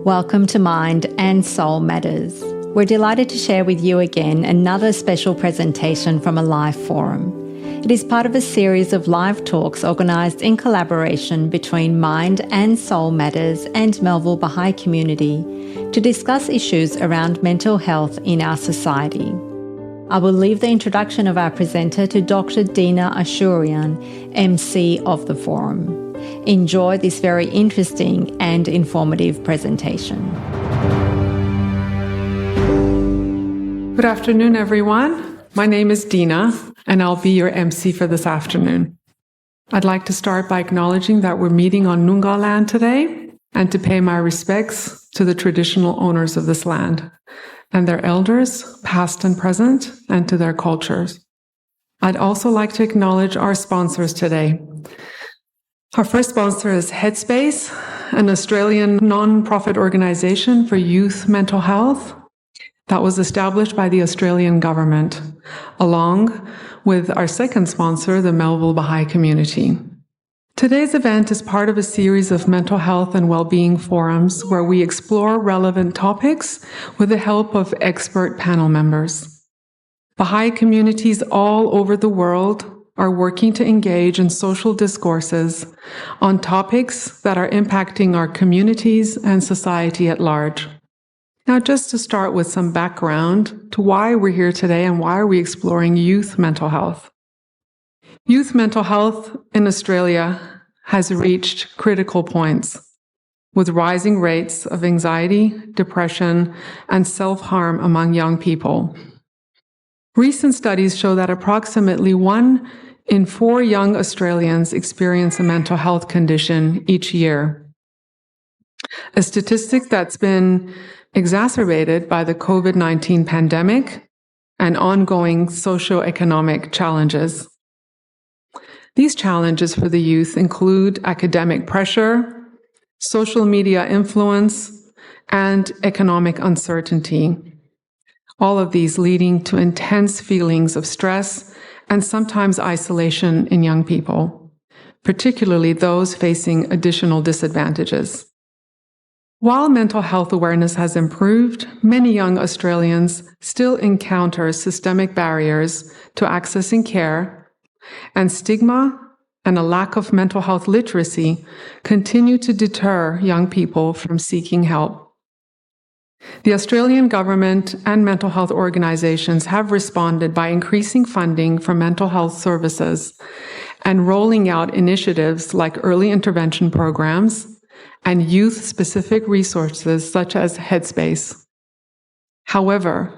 Welcome to Mind and Soul Matters. We're delighted to share with you again another special presentation from a live forum. It is part of a series of live talks organised in collaboration between Mind and Soul Matters and Melville Baha'i Community to discuss issues around mental health in our society. I will leave the introduction of our presenter to Dr. Dina Ashurian, MC of the forum. Enjoy this very interesting and informative presentation. Good afternoon, everyone. My name is Dina, and I'll be your MC for this afternoon. I'd like to start by acknowledging that we're meeting on Noongar land today and to pay my respects to the traditional owners of this land and their elders, past and present, and to their cultures. I'd also like to acknowledge our sponsors today. Our first sponsor is Headspace, an Australian non-profit organisation for youth mental health that was established by the Australian government, along with our second sponsor, the Melville Baha'i Community. Today's event is part of a series of mental health and well-being forums where we explore relevant topics with the help of expert panel members. Baha'i communities all over the world are working to engage in social discourses on topics that are impacting our communities and society at large. Now, just to start with some background to why we're here today and why are we exploring youth mental health. Youth mental health in Australia has reached critical points, with rising rates of anxiety, depression, and self-harm among young people. Recent studies show that approximately 1 in 4 young Australians experience a mental health condition each year, a statistic that's been exacerbated by the COVID-19 pandemic and ongoing socioeconomic challenges. These challenges for the youth include academic pressure, social media influence, and economic uncertainty. All of these leading to intense feelings of stress and sometimes isolation in young people, particularly those facing additional disadvantages. While mental health awareness has improved, many young Australians still encounter systemic barriers to accessing care, and stigma and a lack of mental health literacy continue to deter young people from seeking help. The Australian government and mental health organisations have responded by increasing funding for mental health services and rolling out initiatives like early intervention programs and youth-specific resources such as Headspace. However,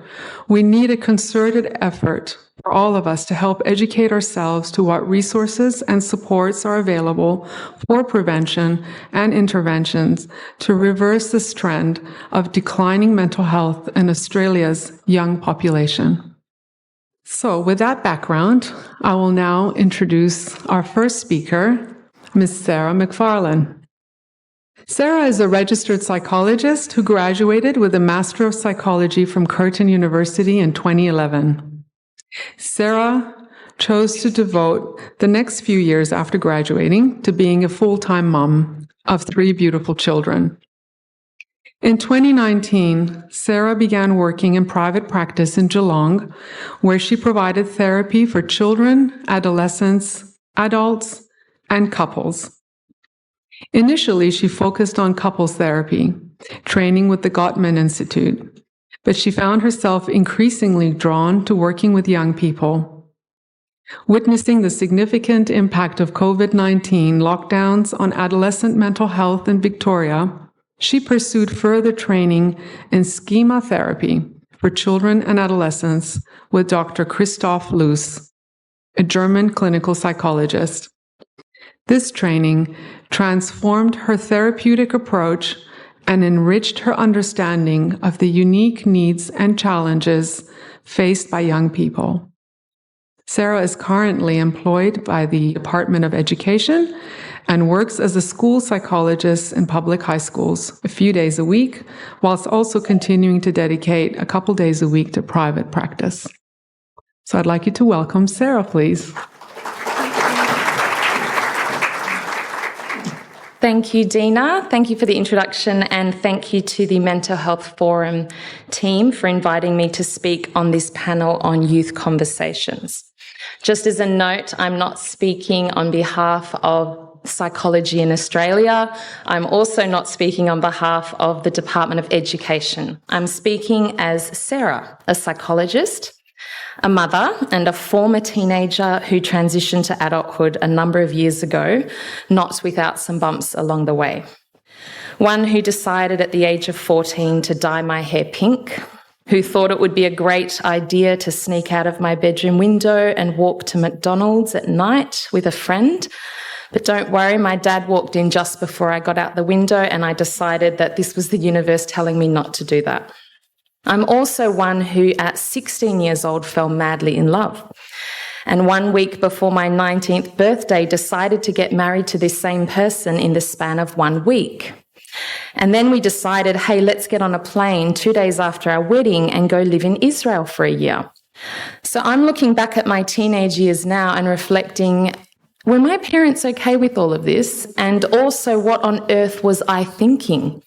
we need a concerted effort for all of us to help educate ourselves to what resources and supports are available for prevention and interventions to reverse this trend of declining mental health in Australia's young population. So, with that background, I will now introduce our first speaker, Ms. Sarah McPharlin. Sarah is a registered psychologist who graduated with a Master of Psychology from Curtin University in 2011. Sarah chose to devote the next few years after graduating to being a full-time mom of 3 beautiful children. In 2019, Sarah began working in private practice in Geelong, where she provided therapy for children, adolescents, adults, and couples. Initially, she focused on couples therapy, training with the Gottman Institute, but she found herself increasingly drawn to working with young people. Witnessing the significant impact of COVID-19 lockdowns on adolescent mental health in Victoria, she pursued further training in schema therapy for children and adolescents with Dr. Christoph Luss, a German clinical psychologist. This training transformed her therapeutic approach and enriched her understanding of the unique needs and challenges faced by young people. Sarah is currently employed by the Department of Education and works as a school psychologist in public high schools a few days a week, whilst also continuing to dedicate a couple days a week to private practice. So I'd like you to welcome Sarah, please. Thank you, Dina. Thank you for the introduction, and thank you to the Mental Health Forum team for inviting me to speak on this panel on youth conversations. Just as a note, I'm not speaking on behalf of Psychology in Australia. I'm also not speaking on behalf of the Department of Education. I'm speaking as Sarah, a psychologist, a mother, and a former teenager who transitioned to adulthood a number of years ago, not without some bumps along the way. One who decided at the age of 14 to dye my hair pink, who thought it would be a great idea to sneak out of my bedroom window and walk to McDonald's at night with a friend. But don't worry, my dad walked in just before I got out the window, and I decided that this was the universe telling me not to do that. I'm also one who at 16 years old fell madly in love. And 1 week before my 19th birthday decided to get married to this same person in the span of 1 week. And then we decided, hey, let's get on a plane 2 days after our wedding and go live in Israel for a year. So I'm looking back at my teenage years now and reflecting, were my parents okay with all of this? And also, what on earth was I thinking?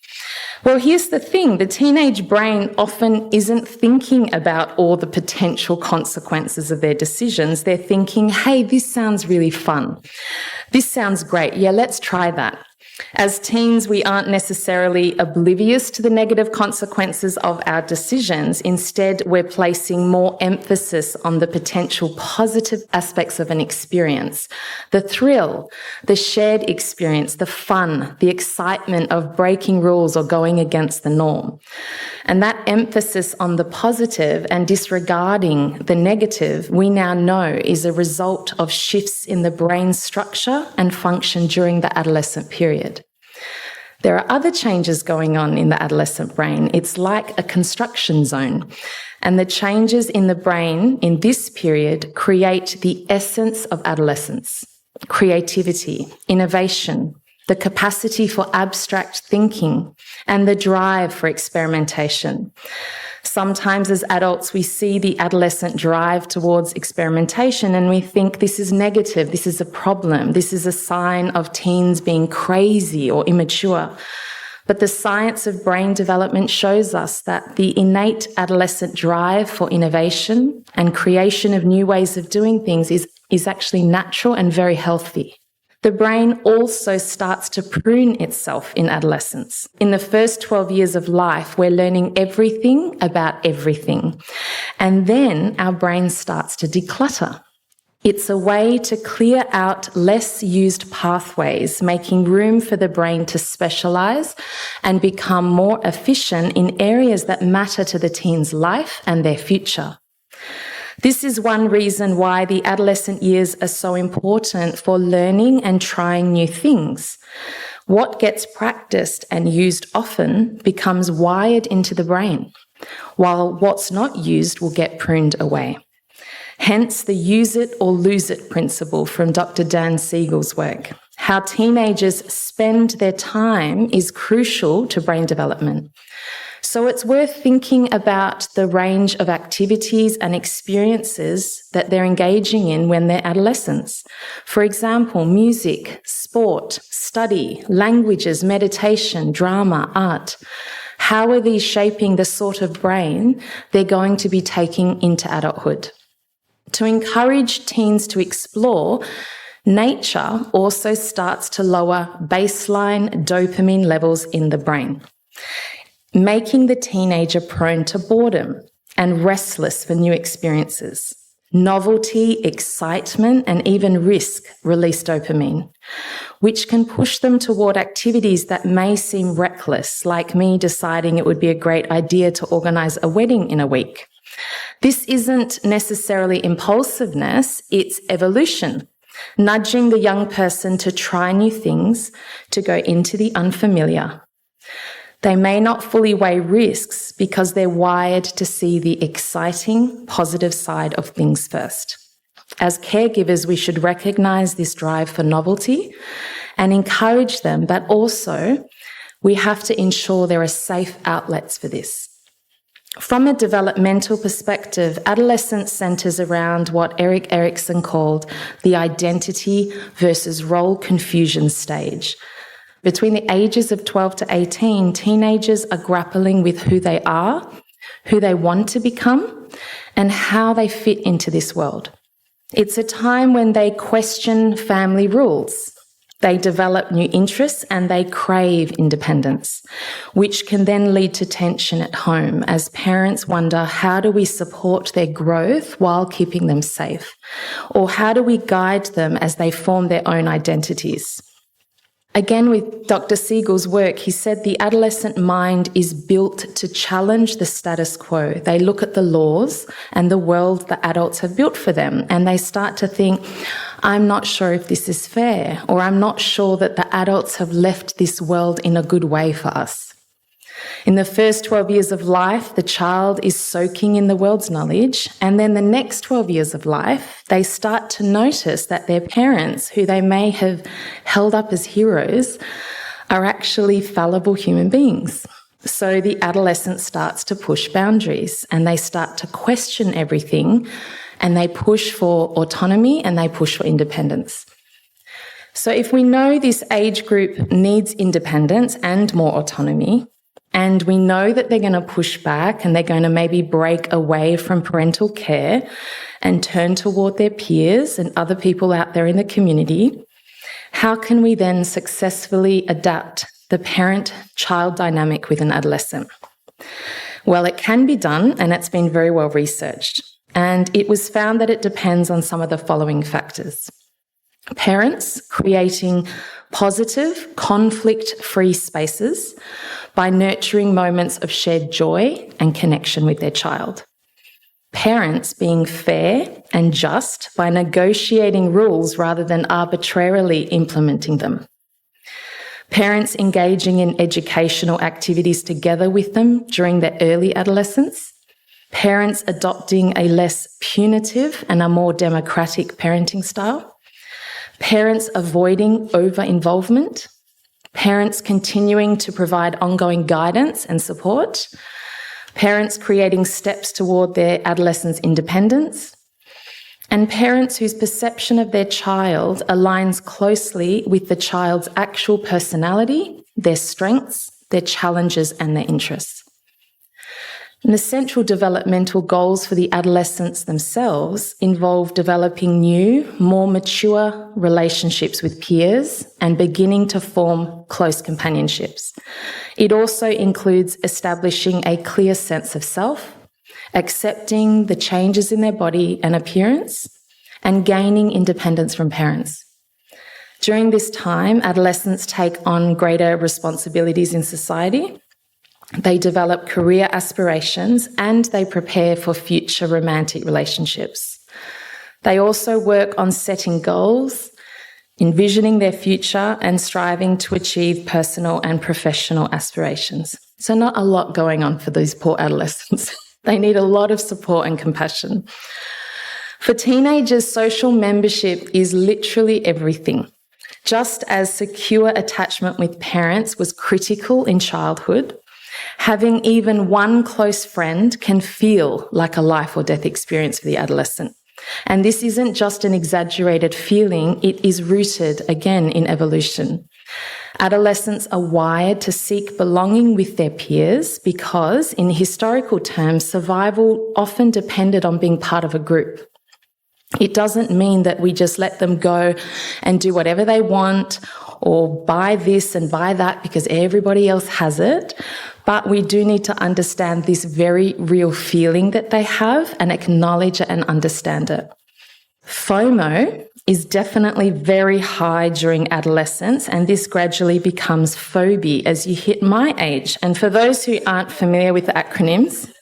Well, here's the thing. The teenage brain often isn't thinking about all the potential consequences of their decisions. They're thinking, hey, this sounds really fun. This sounds great. Yeah, let's try that. As teens, we aren't necessarily oblivious to the negative consequences of our decisions. Instead, we're placing more emphasis on the potential positive aspects of an experience. The thrill, the shared experience, the fun, the excitement of breaking rules or going against the norm. And that emphasis on the positive and disregarding the negative, we now know is a result of shifts in the brain structure and function during the adolescent period. There are other changes going on in the adolescent brain. It's like a construction zone. And the changes in the brain in this period create the essence of adolescence: creativity, innovation, the capacity for abstract thinking, and the drive for experimentation. Sometimes as adults, we see the adolescent drive towards experimentation and we think this is negative, this is a problem, this is a sign of teens being crazy or immature. But the science of brain development shows us that the innate adolescent drive for innovation and creation of new ways of doing things is actually natural and very healthy. The brain also starts to prune itself in adolescence. In the first 12 years of life, we're learning everything about everything. And then our brain starts to declutter. It's a way to clear out less used pathways, making room for the brain to specialize and become more efficient in areas that matter to the teen's life and their future. This is one reason why the adolescent years are so important for learning and trying new things. What gets practiced and used often becomes wired into the brain, while what's not used will get pruned away. Hence the use it or lose it principle from Dr. Dan Siegel's work. How teenagers spend their time is crucial to brain development. So it's worth thinking about the range of activities and experiences that they're engaging in when they're adolescents. For example, music, sport, study, languages, meditation, drama, art. How are these shaping the sort of brain they're going to be taking into adulthood? To encourage teens to explore, nature also starts to lower baseline dopamine levels in the brain, making the teenager prone to boredom and restless for new experiences. Novelty, excitement, and even risk release dopamine, which can push them toward activities that may seem reckless, like me deciding it would be a great idea to organize a wedding in a week. This isn't necessarily impulsiveness, it's evolution, nudging the young person to try new things, to go into the unfamiliar. They may not fully weigh risks because they're wired to see the exciting, positive side of things first. As caregivers, we should recognize this drive for novelty and encourage them, but also we have to ensure there are safe outlets for this. From a developmental perspective, adolescence centers around what Erik Erikson called the identity versus role confusion stage. Between the ages of 12 to 18, teenagers are grappling with who they are, who they want to become, and how they fit into this world. It's a time when they question family rules. They develop new interests and they crave independence, which can then lead to tension at home as parents wonder, how do we support their growth while keeping them safe? Or how do we guide them as they form their own identities? Again, with Dr. Siegel's work, he said the adolescent mind is built to challenge the status quo. They look at the laws and the world the adults have built for them, and they start to think, I'm not sure if this is fair, or I'm not sure that the adults have left this world in a good way for us. In the first 12 years of life, the child is soaking in the world's knowledge, and then the next 12 years of life, they start to notice that their parents, who they may have held up as heroes, are actually fallible human beings. So the adolescent starts to push boundaries, and they start to question everything, and they push for autonomy and they push for independence. So if we know this age group needs independence and more autonomy, and we know that they're going to push back and they're going to maybe break away from parental care and turn toward their peers and other people out there in the community, how can we then successfully adapt the parent-child dynamic with an adolescent? Well, it can be done, and it's been very well researched. And it was found that it depends on some of the following factors. Parents creating positive, conflict-free spaces by nurturing moments of shared joy and connection with their child. Parents being fair and just by negotiating rules rather than arbitrarily implementing them. Parents engaging in educational activities together with them during their early adolescence. Parents adopting a less punitive and a more democratic parenting style. Parents avoiding over-involvement. Parents continuing to provide ongoing guidance and support. Parents creating steps toward their adolescent's independence. And parents whose perception of their child aligns closely with the child's actual personality, their strengths, their challenges, and their interests. And the central developmental goals for the adolescents themselves involve developing new, more mature relationships with peers and beginning to form close companionships. It also includes establishing a clear sense of self, accepting the changes in their body and appearance, and gaining independence from parents. During this time, adolescents take on greater responsibilities in society. They develop career aspirations and they prepare for future romantic relationships. They also work on setting goals, envisioning their future, and striving to achieve personal and professional aspirations. So not a lot going on for these poor adolescents. They need a lot of support and compassion. For teenagers, social membership is literally everything. Just as secure attachment with parents was critical in childhood, having even one close friend can feel like a life or death experience for the adolescent. And this isn't just an exaggerated feeling, it is rooted, again, in evolution. Adolescents are wired to seek belonging with their peers because, in historical terms, survival often depended on being part of a group. It doesn't mean that we just let them go and do whatever they want or buy this and buy that because everybody else has it. But we do need to understand this very real feeling that they have and acknowledge it and understand it. FOMO is definitely very high during adolescence, and this gradually becomes phobia as you hit my age. And for those who aren't familiar with the acronyms,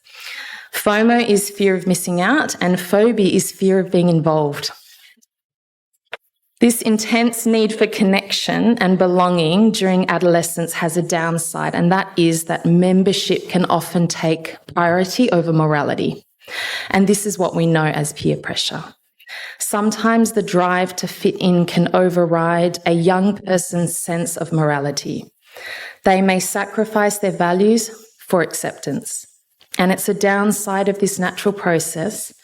FOMO is fear of missing out and phobia is fear of being involved. This intense need for connection and belonging during adolescence has a downside, and that is that membership can often take priority over morality. And this is what we know as peer pressure. Sometimes the drive to fit in can override a young person's sense of morality. They may sacrifice their values for acceptance. And it's a downside of this natural process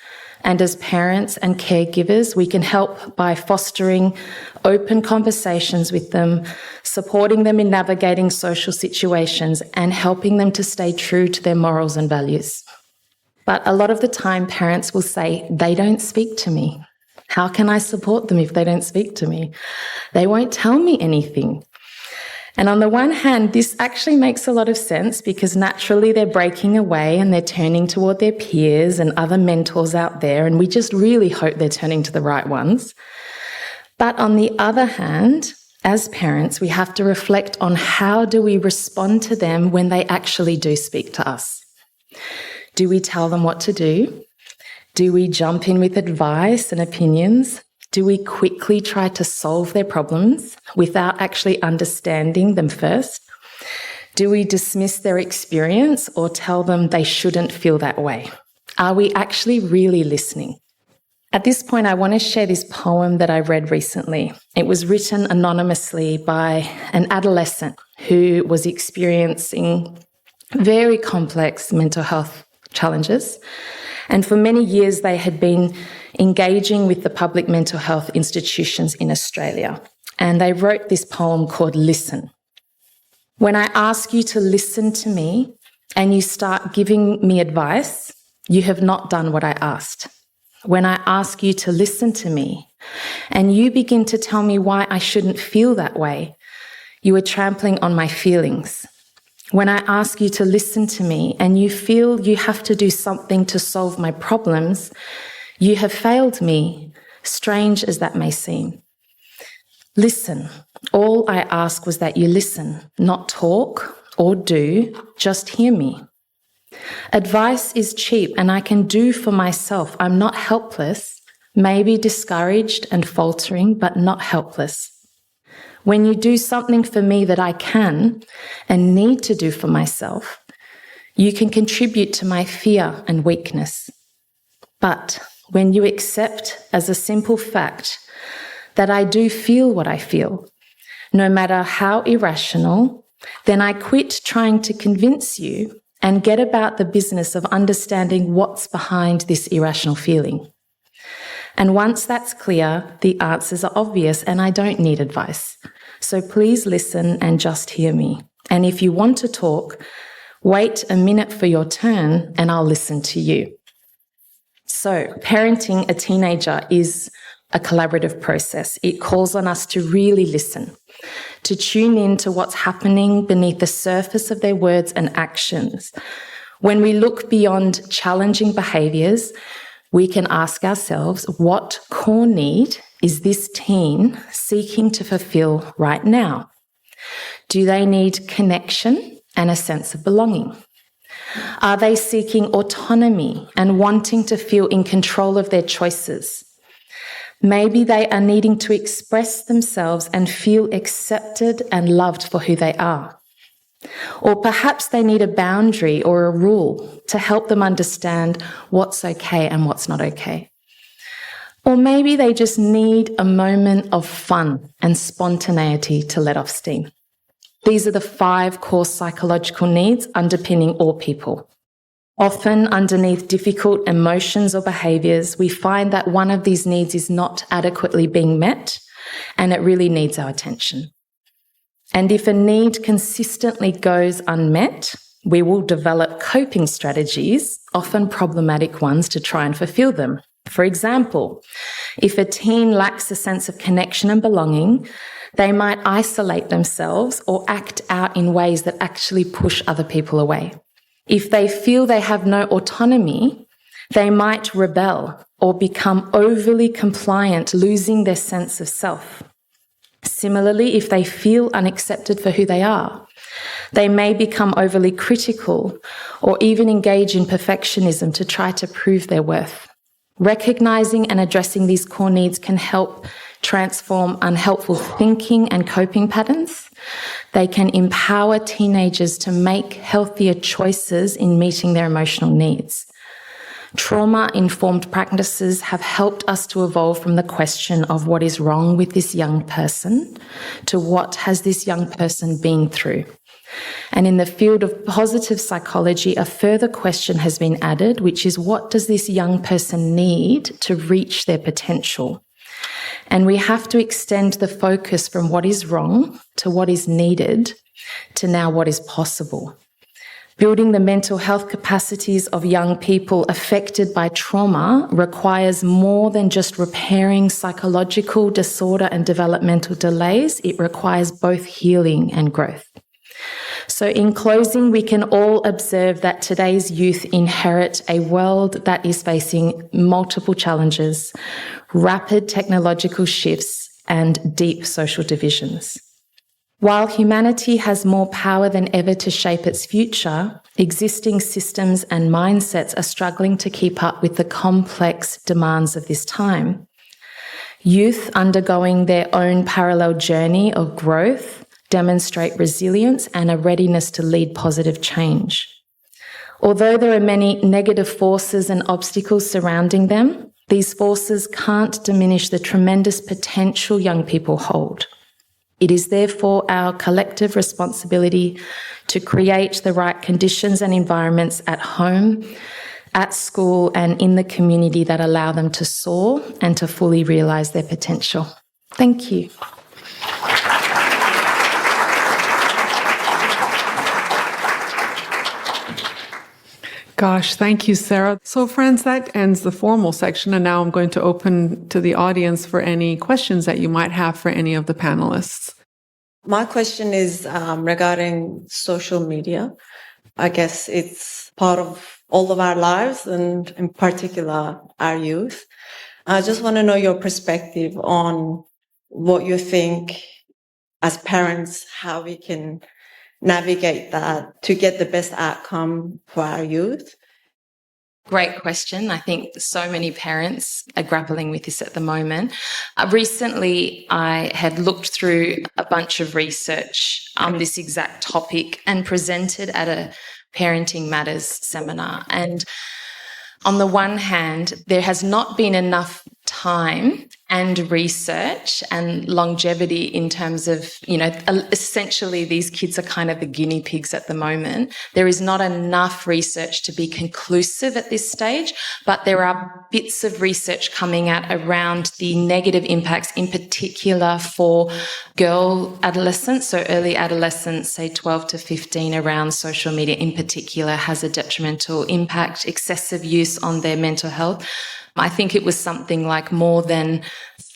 And as parents and caregivers, we can help by fostering open conversations with them, supporting them in navigating social situations, and helping them to stay true to their morals and values. But a lot of the time, parents will say, they don't speak to me. How can I support them if they don't speak to me? They won't tell me anything. And on the one hand, this actually makes a lot of sense because naturally they're breaking away and they're turning toward their peers and other mentors out there, and we just really hope they're turning to the right ones. But on the other hand, as parents, we have to reflect on how do we respond to them when they actually do speak to us. Do we tell them what to do? Do we jump in with advice and opinions? Do we quickly try to solve their problems without actually understanding them first? Do we dismiss their experience or tell them they shouldn't feel that way? Are we actually really listening? At this point, I want to share this poem that I read recently. It was written anonymously by an adolescent who was experiencing very complex mental health challenges. And for many years, they had been engaging with the public mental health institutions in Australia. And they wrote this poem called Listen. When I ask you to listen to me and you start giving me advice, you have not done what I asked. When I ask you to listen to me and you begin to tell me why I shouldn't feel that way, you are trampling on my feelings. When I ask you to listen to me and you feel you have to do something to solve my problems, you have failed me, strange as that may seem. Listen. All I ask was that you listen, not talk or do, just hear me. Advice is cheap and I can do for myself. I'm not helpless, maybe discouraged and faltering, but not helpless. When you do something for me that I can and need to do for myself, you can contribute to my fear and weakness. But when you accept as a simple fact that I do feel what I feel, no matter how irrational, then I quit trying to convince you and get about the business of understanding what's behind this irrational feeling. And once that's clear, the answers are obvious and I don't need advice. So please listen and just hear me. And if you want to talk, wait a minute for your turn and I'll listen to you. So parenting a teenager is a collaborative process. It calls on us to really listen, to tune in to what's happening beneath the surface of their words and actions. When we look beyond challenging behaviours, we can ask ourselves, what core need is this teen seeking to fulfill right now? Do they need connection and a sense of belonging? Are they seeking autonomy and wanting to feel in control of their choices? Maybe they are needing to express themselves and feel accepted and loved for who they are. Or perhaps they need a boundary or a rule to help them understand what's okay and what's not okay. Or maybe they just need a moment of fun and spontaneity to let off steam. These are the 5 core psychological needs underpinning all people. Often underneath difficult emotions or behaviours, we find that one of these needs is not adequately being met and it really needs our attention. And if a need consistently goes unmet, we will develop coping strategies, often problematic ones, to try and fulfill them. For example, if a teen lacks a sense of connection and belonging, they might isolate themselves or act out in ways that actually push other people away. If they feel they have no autonomy, they might rebel or become overly compliant, losing their sense of self. Similarly, if they feel unaccepted for who they are, they may become overly critical or even engage in perfectionism to try to prove their worth. Recognizing and addressing these core needs can help transform unhelpful thinking and coping patterns. They can empower teenagers to make healthier choices in meeting their emotional needs. Trauma-informed practices have helped us to evolve from the question of what is wrong with this young person to what has this young person been through. And in the field of positive psychology, a further question has been added, which is, what does this young person need to reach their potential? And we have to extend the focus from what is wrong to what is needed to now what is possible. Building the mental health capacities of young people affected by trauma requires more than just repairing psychological disorder and developmental delays. It requires both healing and growth. So in closing, we can all observe that today's youth inherit a world that is facing multiple challenges, rapid technological shifts, and deep social divisions. While humanity has more power than ever to shape its future, existing systems and mindsets are struggling to keep up with the complex demands of this time. Youth undergoing their own parallel journey of growth demonstrate resilience and a readiness to lead positive change. Although there are many negative forces and obstacles surrounding them, these forces can't diminish the tremendous potential young people hold. It is therefore our collective responsibility to create the right conditions and environments at home, at school, and in the community that allow them to soar and to fully realise their potential. Thank you. Gosh, thank you, Sarah. So friends, that ends the formal section, and now I'm going to open to the audience for any questions that you might have for any of the panelists. My question is regarding social media. I guess it's part of all of our lives, and in particular, our youth. I just want to know your perspective on what you think as parents, how we can navigate that to get the best outcome for our youth. Great question. I think so many parents are grappling with this at the moment. Recently, I had looked through a bunch of research on this exact topic and presented at a Parenting Matters seminar. And on the one hand, there has not been enough time and research and longevity in terms of, essentially these kids are kind of the guinea pigs at the moment. There is not enough research to be conclusive at this stage, but there are bits of research coming out around the negative impacts, in particular for girl adolescents, so early adolescents, say 12 to 15, around social media in particular has a detrimental impact, excessive use on their mental health. I think it was something like more than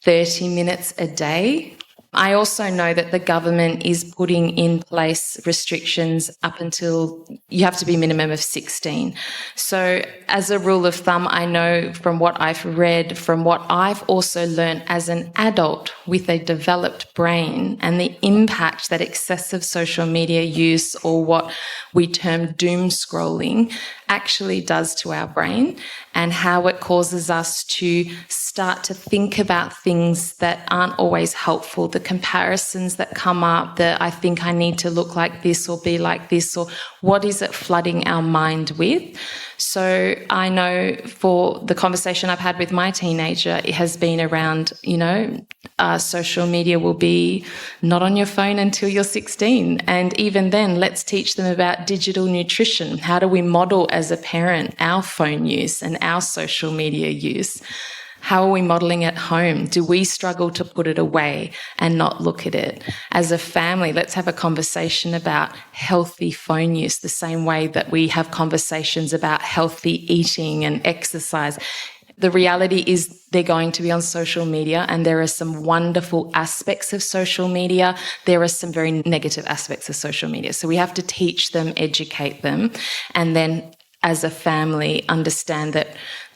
30 minutes a day. I also know that the government is putting in place restrictions up until you have to be minimum of 16. So as a rule of thumb, I know from what I've read, from what I've also learned as an adult with a developed brain, and the impact that excessive social media use, or what we term doom scrolling, actually does to our brain, and how it causes us to start to think about things that aren't always helpful, the comparisons that come up, that I think I need to look like this or be like this, or what is it flooding our mind with? So I know for the conversation I've had with my teenager, it has been around, social media will be not on your phone until you're 16. And even then, let's teach them about digital nutrition. How do we model as a parent our phone use and our social media use? How are we modelling at home? Do we struggle to put it away and not look at it? As a family, let's have a conversation about healthy phone use, the same way that we have conversations about healthy eating and exercise. The reality is they're going to be on social media, and there are some wonderful aspects of social media. There are some very negative aspects of social media. So we have to teach them, educate them, and then as a family understand that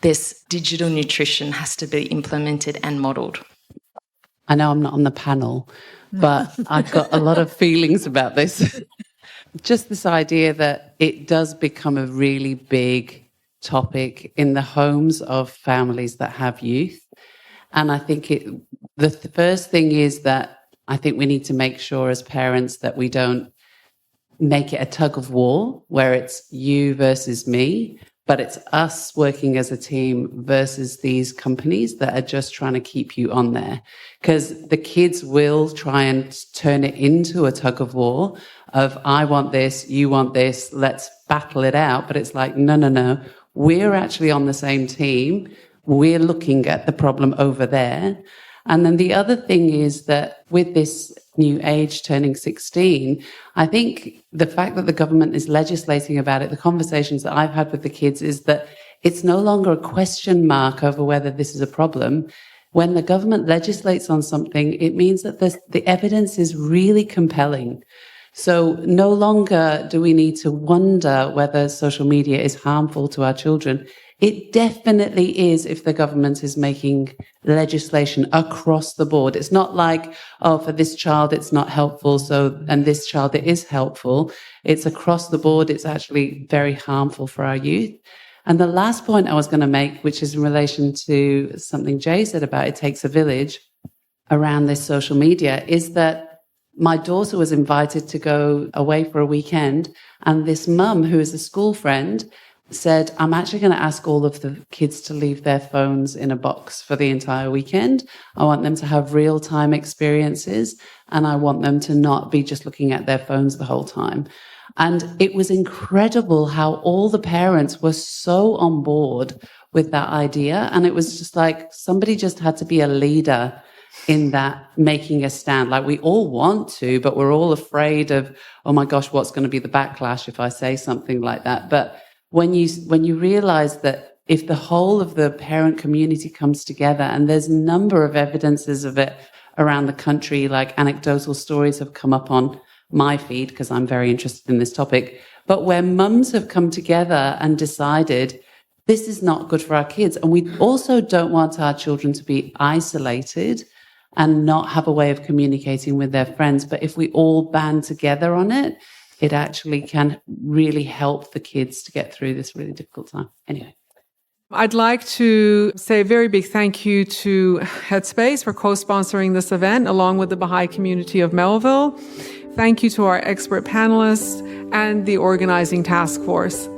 this digital nutrition has to be implemented and modelled. I know I'm not on the panel, but I've got a lot of feelings about this. Just this idea that it does become a really big topic in the homes of families that have youth. And I think the first thing is that I think we need to make sure as parents that we don't make it a tug of war where it's you versus me, but it's us working as a team versus these companies that are just trying to keep you on there. Because the kids will try and turn it into a tug of war of I want this, you want this, let's battle it out. But it's like, no. We're actually on the same team. We're looking at the problem over there. And then the other thing is that with this new age turning 16, I think the fact that the government is legislating about it, the conversations that I've had with the kids is that it's no longer a question mark over whether this is a problem. When the government legislates on something, it means that the evidence is really compelling. So no longer do we need to wonder whether social media is harmful to our children. It definitely is if the government is making legislation across the board. It's not like, oh, for this child it's not helpful, and this child it is helpful. It's across the board. It's actually very harmful for our youth. And the last point I was going to make, which is in relation to something Jay said about it takes a village around this social media, is that my daughter was invited to go away for a weekend, and this mum, who is a school friend, said, I'm actually going to ask all of the kids to leave their phones in a box for the entire weekend. I want them to have real-time experiences, and I want them to not be just looking at their phones the whole time. And it was incredible how all the parents were so on board with that idea. And it was just like somebody just had to be a leader in that, making a stand. Like, we all want to, but we're all afraid of, oh my gosh, what's going to be the backlash if I say something like that? But when you realize that if the whole of the parent community comes together, and there's a number of evidences of it around the country, like anecdotal stories have come up on my feed because I'm very interested in this topic, but where mums have come together and decided this is not good for our kids. And we also don't want our children to be isolated and not have a way of communicating with their friends. But if we all band together on it, it actually can really help the kids to get through this really difficult time. Anyway. I'd like to say a very big thank you to Headspace for co-sponsoring this event, along with the Baha'i community of Melville. Thank you to our expert panelists and the organizing task force.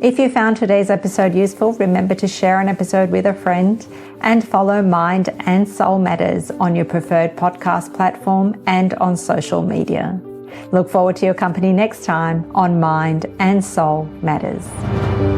If you found today's episode useful, remember to share an episode with a friend and follow Mind and Soul Matters on your preferred podcast platform and on social media. Look forward to your company next time on Mind and Soul Matters.